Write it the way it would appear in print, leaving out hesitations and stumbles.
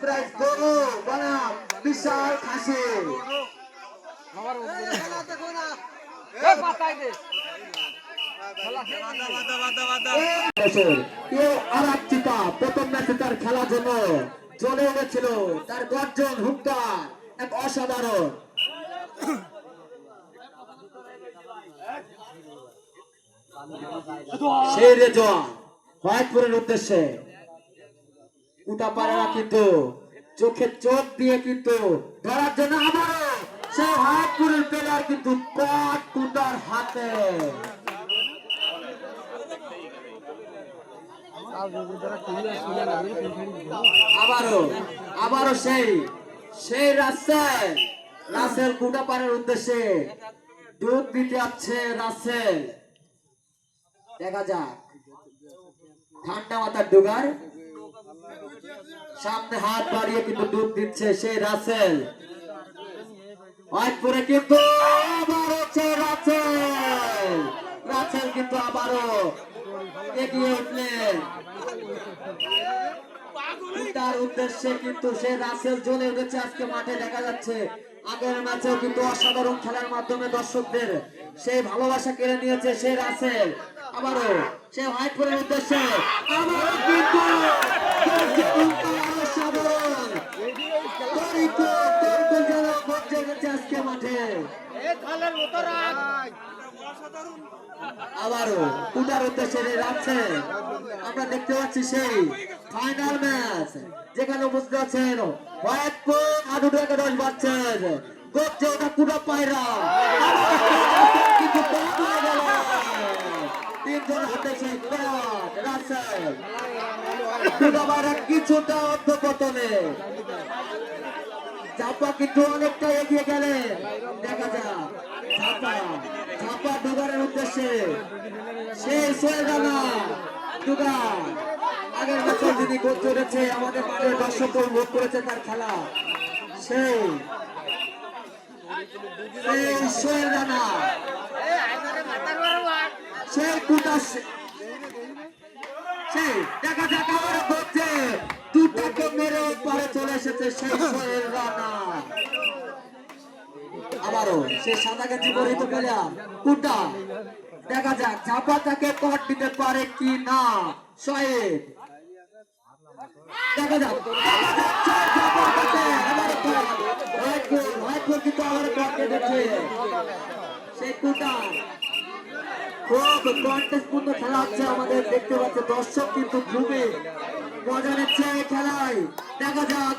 Prize গরু বনাম বিশাল খাসি। প্রথম ম্যাচে তার খেলার জন্য চলে গেছিল, তার গর্জন হুঙ্কার এক অসাধারণ। সেই রেজওয়ান হোয়াইটপুরের উদ্দেশ্যে উঠা পারে না, কিন্তু চোখে চোখ দিয়ে কিন্তু ধরার জন্য আবারও সেই হোয়াইটপুরের প্লেয়ার কিন্তু কট কুটার হাতে। আবারও সেই রাসেল কুটা পারের উদ্দেশ্যে দুধ দিতে যাচ্ছে রাসেল। দেখা যাক, ঠান্ডা মাথার ডুগার সামনে হাত বাড়িয়ে কিন্তু দুধ দিচ্ছে সেই রাসেল। হোয়াইটপুরে কিন্তু রাসেল কিন্তু আবারও এগিয়ে উঠলেন। তার উদ্দেশ্যে কিন্তু সে রাসেল জ্বলে উঠেছে আজকে মাঠে। দেখা যাচ্ছে আগের ম্যাচেও কিন্তু অসাধারণ খেলার মাধ্যমে দর্শকদের সেই ভালোবাসা কেড়ে নিয়েছে সেই রাসেল। আবারও সে হোয়াইটপুরের উদ্দেশ্যে আবারও কিন্তু আজকে মাঠে। আবারও কুটার উদ্দেশ্যে রাখছেন। আমরা দেখতে পাচ্ছি সেই ফাইনাল ম্যাচ যেখানে উপস্থিত আছেন হোয়াইটপুর আডুডাকে 10 বাচ্চেন গোপছে ওটা কুটা পায়রা কিন্তু তিনজন হাতে সেই রাসেল কুটা পায়রা কিছুটা অর্ধপতনে। চাপা কিন্তু অনেকটা এগিয়ে গেলেন। দেখা যাক চাপা ডুগারের উদ্দেশ্যে সেই সোহেল রানা ডুগার আগের বছর যিনি গোল করেছে, আমাদের মাঠের দর্শক ভোট করেছে তার খেলা, সেই সোহেল রানা সেই কুটা সেই দেখা যাক আবার ঘটছে দুটাকে মেরে পরে চলে এসেছে সেই সোহেল রানা। আবারও সে সাদা গেঞ্জি পরিহিত প্লেয়ার কুটা। দেখা যাক ঝাপা তাকে কট দিতে পারে কি না শহীদ। দেখা যাক কিন্তু আবার কট দিচ্ছে সেই কুটা। খুব কন্টেস্টপূর্ণ খেলা হচ্ছে আমাদের দেখতে পাচ্ছে, দর্শক কিন্তু খুবই মজা নিচ্ছে এই খেলায়। দেখা যাক